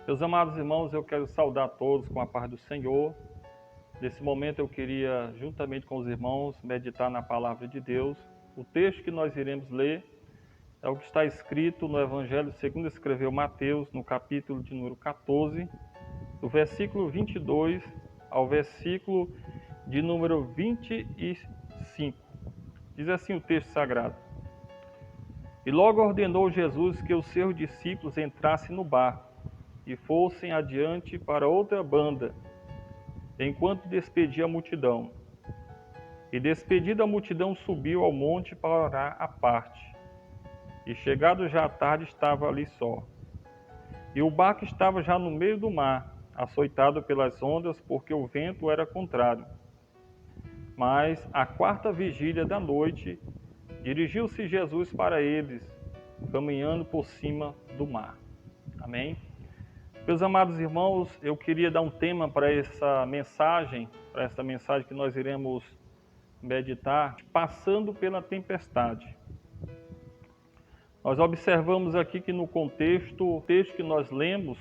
Meus amados irmãos, eu quero saudar todos com a paz do Senhor. Nesse momento eu queria, juntamente com os irmãos, meditar na palavra de Deus. O texto que nós iremos ler é o que está escrito no Evangelho segundo escreveu Mateus, no capítulo de número 14, do versículo 22 ao versículo de número 25. Diz assim o texto sagrado: E logo ordenou Jesus que os seus discípulos entrassem no barco e fossem adiante para outra banda, enquanto despedia a multidão. E despedida a multidão, subiu ao monte para orar à parte. E chegado já à tarde, estava ali só. E o barco estava já no meio do mar, açoitado pelas ondas, porque o vento era contrário. Mas, à quarta vigília da noite, dirigiu-se Jesus para eles, caminhando por cima do mar. Amém? Meus amados irmãos, eu queria dar um tema para essa mensagem que nós iremos meditar, passando pela tempestade. Nós observamos aqui que no contexto, o texto que nós lemos,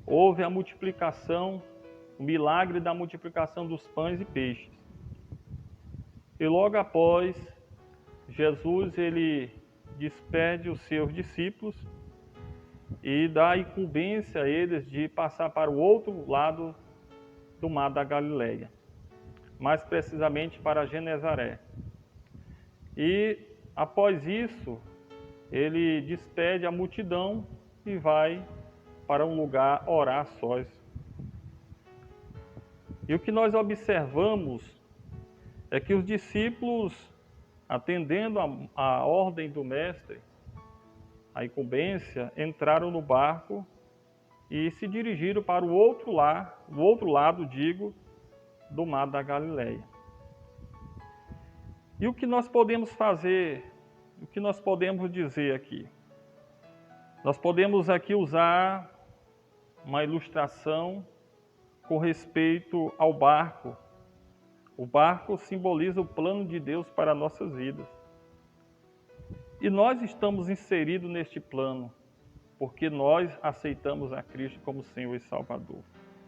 houve a multiplicação, o milagre da multiplicação dos pães e peixes. E logo após, Jesus ele despede os seus discípulos e dá a incumbência a eles de passar para o outro lado do mar da Galileia, mais precisamente para Genezaré. E após isso, ele despede a multidão e vai para um lugar orar a sós. E o que nós observamos é que os discípulos, atendendo a ordem do mestre, a incumbência, entraram no barco e se dirigiram para o outro lado, do mar da Galileia. E o que nós podemos fazer, o que nós podemos dizer aqui? Nós podemos aqui usar uma ilustração com respeito ao barco. O barco simboliza o plano de Deus para nossas vidas. E nós estamos inseridos neste plano, porque nós aceitamos a Cristo como Senhor e Salvador.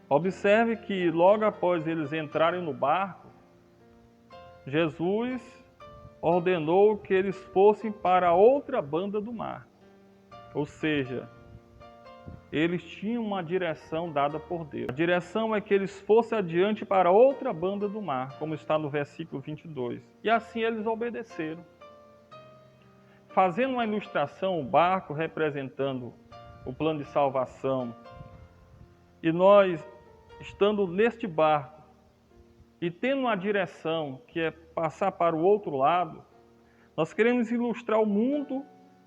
Observe que logo após eles entrarem no barco, Jesus ordenou que eles fossem para a outra banda do mar. Ou seja, eles tinham uma direção dada por Deus. A direção é que eles fossem adiante para a outra banda do mar, como está no versículo 22. E assim eles obedeceram. Fazendo uma ilustração, o barco representando o plano de salvação, e nós, estando neste barco, e tendo uma direção que é passar para o outro lado, nós queremos ilustrar o mundo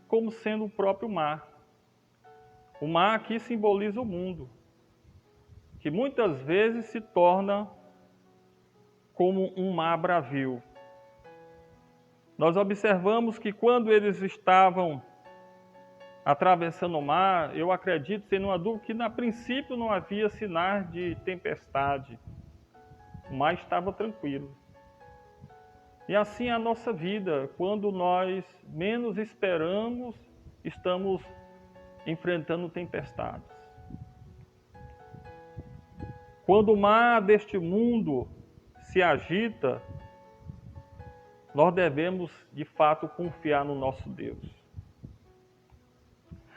como sendo o próprio mar. O mar aqui simboliza o mundo, que muitas vezes se torna como um mar bravio. Nós observamos que quando eles estavam atravessando o mar, eu acredito, sem nenhuma dúvida, que a princípio não havia sinais de tempestade. O mar estava tranquilo. E assim é a nossa vida, quando nós menos esperamos, estamos enfrentando tempestades. Quando o mar deste mundo se agita, nós devemos, de fato, confiar no nosso Deus.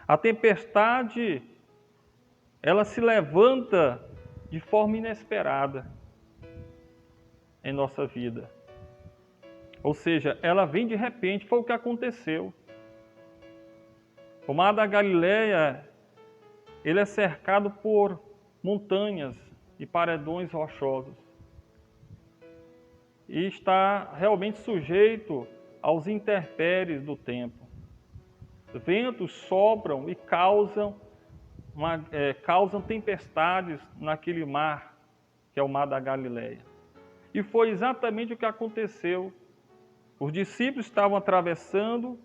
A tempestade, ela se levanta de forma inesperada em nossa vida. Ou seja, ela vem de repente, foi o que aconteceu. O mar da Galileia, ele é cercado por montanhas e paredões rochosos. E está realmente sujeito aos intempéries do tempo. Ventos sopram e causam tempestades naquele mar, que é o mar da Galileia. E foi exatamente o que aconteceu. Os discípulos estavam atravessando,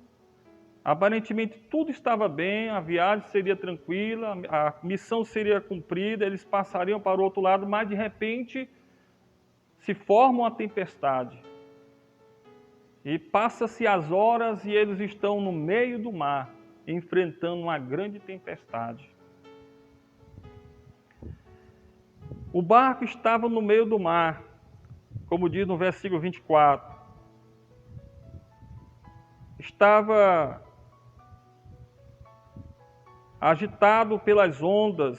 aparentemente tudo estava bem, a viagem seria tranquila, a missão seria cumprida, eles passariam para o outro lado, mas de repente se forma uma tempestade. E passa-se as horas e eles estão no meio do mar, enfrentando uma grande tempestade. O barco estava no meio do mar, como diz no versículo 24. Estava agitado pelas ondas,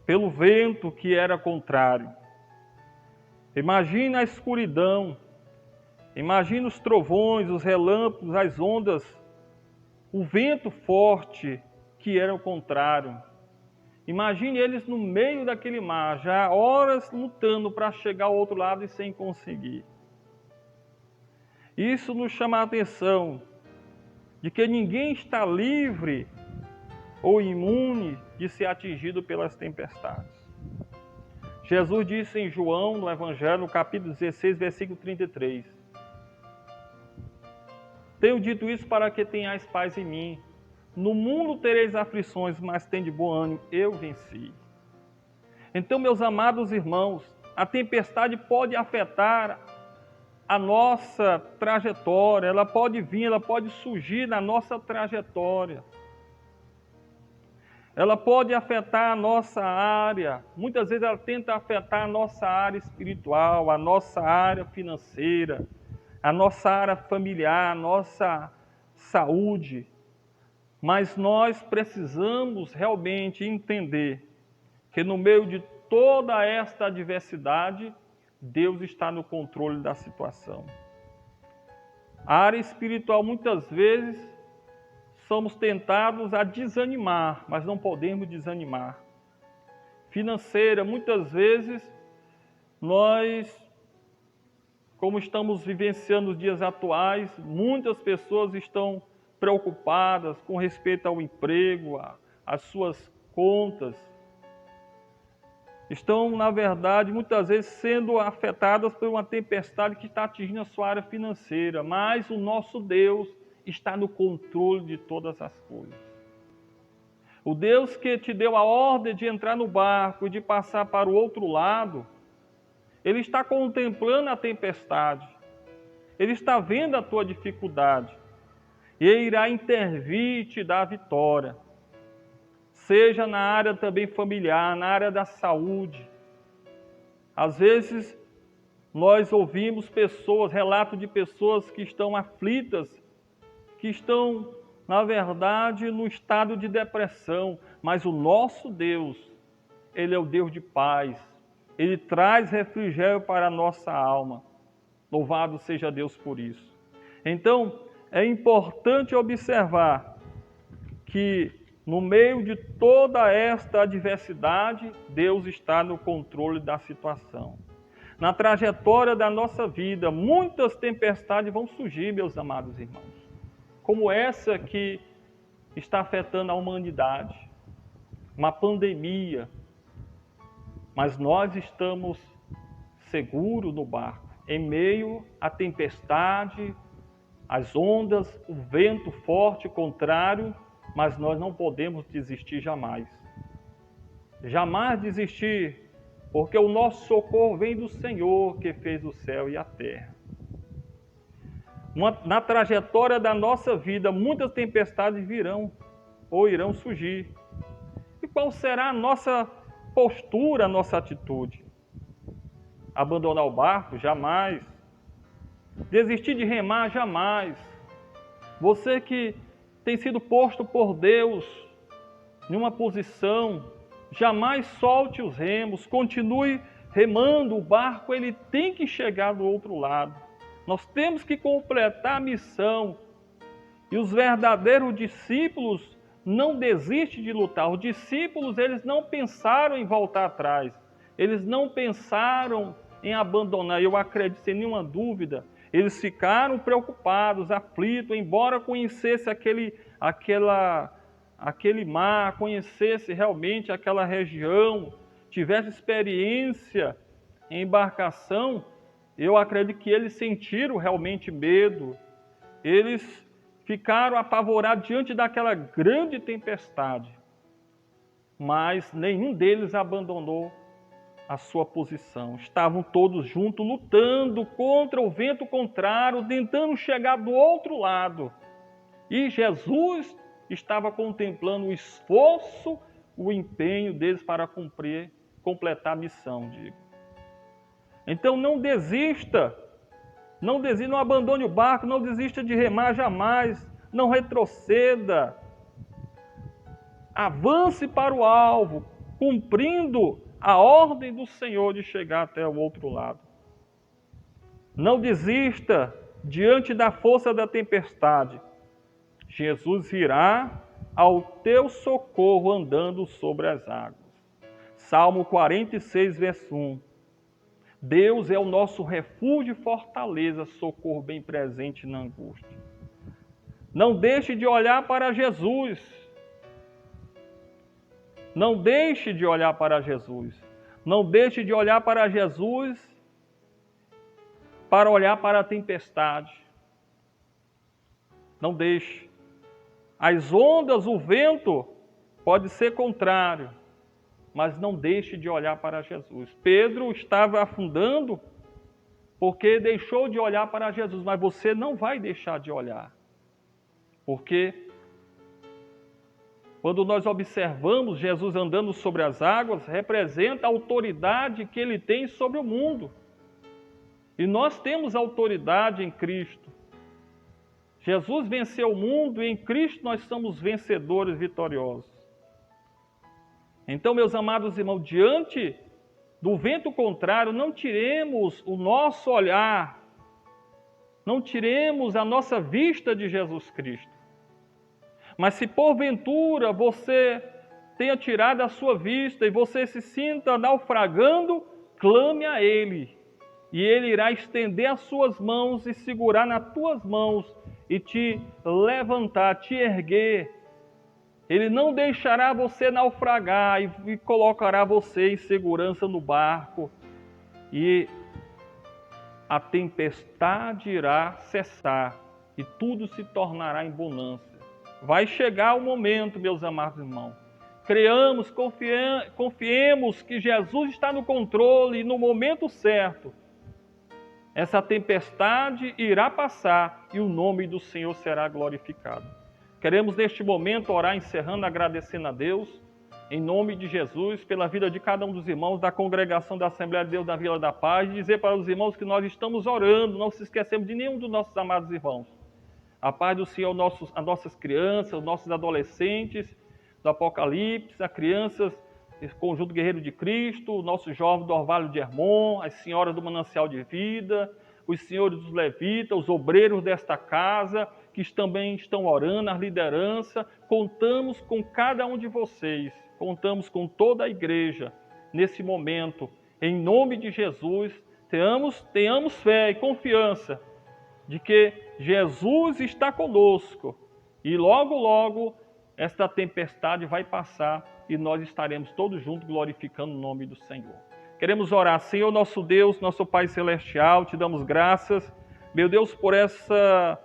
pelo vento que era contrário. Imagina a escuridão, imagina os trovões, os relâmpagos, as ondas, o vento forte que era o contrário. Imagine eles no meio daquele mar, já horas lutando para chegar ao outro lado e sem conseguir. Isso nos chama a atenção de que ninguém está livre ou imune de ser atingido pelas tempestades. Jesus disse em João, no Evangelho, no capítulo 16, versículo 33. Tenho dito isso para que tenhais paz em mim. No mundo tereis aflições, mas tende bom ânimo, eu venci. Então, meus amados irmãos, a tempestade pode afetar a nossa trajetória, ela pode vir, ela pode surgir na nossa trajetória. Ela pode afetar a nossa área, muitas vezes ela tenta afetar a nossa área espiritual, a nossa área financeira, a nossa área familiar, a nossa saúde. Mas nós precisamos realmente entender que no meio de toda esta adversidade, Deus está no controle da situação. A área espiritual, muitas vezes, somos tentados a desanimar, mas não podemos desanimar. Financeira, muitas vezes, nós, como estamos vivenciando os dias atuais, muitas pessoas estão preocupadas com respeito ao emprego, às suas contas. Estão, na verdade, muitas vezes sendo afetadas por uma tempestade que está atingindo a sua área financeira, mas o nosso Deus está no controle de todas as coisas. O Deus que te deu a ordem de entrar no barco e de passar para o outro lado, Ele está contemplando a tempestade, Ele está vendo a tua dificuldade, e Ele irá intervir e te dar a vitória. Seja na área também familiar, na área da saúde. Às vezes, nós ouvimos relatos de pessoas que estão aflitas, que estão, na verdade, no estado de depressão. Mas o nosso Deus, Ele é o Deus de paz. Ele traz refrigério para a nossa alma. Louvado seja Deus por isso. Então, é importante observar que no meio de toda esta adversidade, Deus está no controle da situação. Na trajetória da nossa vida, muitas tempestades vão surgir, meus amados irmãos, como essa que está afetando a humanidade, uma pandemia. Mas nós estamos seguros no barco, em meio à tempestade, às ondas, o vento forte, contrário, mas nós não podemos desistir jamais. Jamais desistir, porque o nosso socorro vem do Senhor que fez o céu e a terra. Na trajetória da nossa vida, muitas tempestades virão ou irão surgir. E qual será a nossa postura, a nossa atitude? Abandonar o barco? Jamais. Desistir de remar? Jamais. Você que tem sido posto por Deus em uma posição, jamais solte os remos, continue remando, o barco ele tem que chegar do outro lado. Nós temos que completar a missão. E os verdadeiros discípulos não desistem de lutar. Os discípulos, eles não pensaram em voltar atrás. Eles não pensaram em abandonar. Eu acredito, sem nenhuma dúvida, eles ficaram preocupados, aflitos, embora conhecesse aquele mar, conhecesse realmente aquela região, tivesse experiência em embarcação, eu acredito que eles sentiram realmente medo. Eles ficaram apavorados diante daquela grande tempestade, mas nenhum deles abandonou a sua posição. Estavam todos juntos, lutando contra o vento contrário, tentando chegar do outro lado. E Jesus estava contemplando o esforço, o empenho deles para cumprir completar a missão, digo. Então não desista, não abandone o barco, não desista de remar jamais, não retroceda. Avance para o alvo, cumprindo a ordem do Senhor de chegar até o outro lado. Não desista diante da força da tempestade. Jesus virá ao teu socorro andando sobre as águas. Salmo 46, verso 1. Deus é o nosso refúgio e fortaleza, socorro bem presente na angústia. Não deixe de olhar para Jesus. Não deixe de olhar para Jesus. Não deixe de olhar para Jesus para olhar para a tempestade. Não deixe. As ondas, o vento pode ser contrário, mas não deixe de olhar para Jesus. Pedro estava afundando porque deixou de olhar para Jesus, mas você não vai deixar de olhar. Porque quando nós observamos Jesus andando sobre as águas, representa a autoridade que ele tem sobre o mundo. E nós temos autoridade em Cristo. Jesus venceu o mundo e em Cristo nós somos vencedores vitoriosos. Então, meus amados irmãos, diante do vento contrário, não tiremos o nosso olhar, não tiremos a nossa vista de Jesus Cristo. Mas se porventura você tenha tirado a sua vista e você se sinta naufragando, clame a Ele. E Ele irá estender as suas mãos e segurar nas tuas mãos e te levantar, te erguer. Ele não deixará você naufragar e colocará você em segurança no barco. E a tempestade irá cessar e tudo se tornará em bonança. Vai chegar o momento, meus amados irmãos. Creamos, confiemos que Jesus está no controle e no momento certo. Essa tempestade irá passar e o nome do Senhor será glorificado. Queremos neste momento orar, encerrando, agradecendo a Deus, em nome de Jesus, pela vida de cada um dos irmãos da congregação da Assembleia de Deus da Vila da Paz, e dizer para os irmãos que nós estamos orando, não se esquecemos de nenhum dos nossos amados irmãos. A paz do Senhor, as nossas crianças, os nossos adolescentes do Apocalipse, as crianças do Conjunto Guerreiro de Cristo, o nosso jovem do Orvalho de Hermon, as senhoras do Manancial de Vida, os senhores dos levitas, os obreiros desta casa, que também estão orando, a liderança. Contamos com cada um de vocês, contamos com toda a igreja nesse momento. Em nome de Jesus, tenhamos fé e confiança de que Jesus está conosco e logo, logo, esta tempestade vai passar e nós estaremos todos juntos glorificando o nome do Senhor. Queremos orar. Senhor, nosso Deus, nosso Pai Celestial, te damos graças, meu Deus, por essa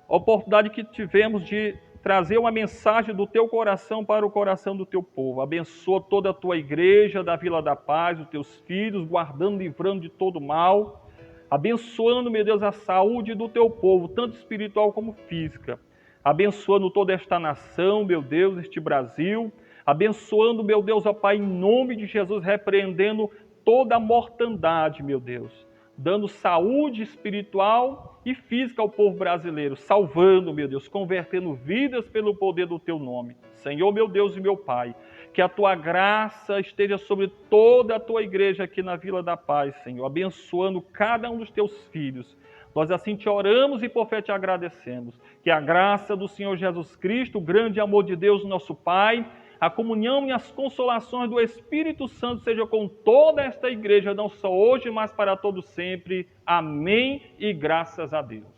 oportunidade que tivemos de trazer uma mensagem do teu coração para o coração do teu povo. Abençoa toda a tua igreja da Vila da Paz, os teus filhos, guardando, livrando de todo mal, abençoando, meu Deus, a saúde do teu povo, tanto espiritual como física. Abençoando toda esta nação, meu Deus, este Brasil. Abençoando, meu Deus, ó Pai, em nome de Jesus, repreendendo toda a mortandade, meu Deus. Dando saúde espiritual e física ao povo brasileiro. Salvando, meu Deus, convertendo vidas pelo poder do teu nome. Senhor, meu Deus e meu Pai, que a tua graça esteja sobre toda a tua igreja aqui na Vila da Paz, Senhor. Abençoando cada um dos teus filhos. Nós assim te oramos e por fé te agradecemos. Que a graça do Senhor Jesus Cristo, o grande amor de Deus, nosso Pai, a comunhão e as consolações do Espírito Santo sejam com toda esta igreja, não só hoje, mas para todo sempre. Amém e graças a Deus.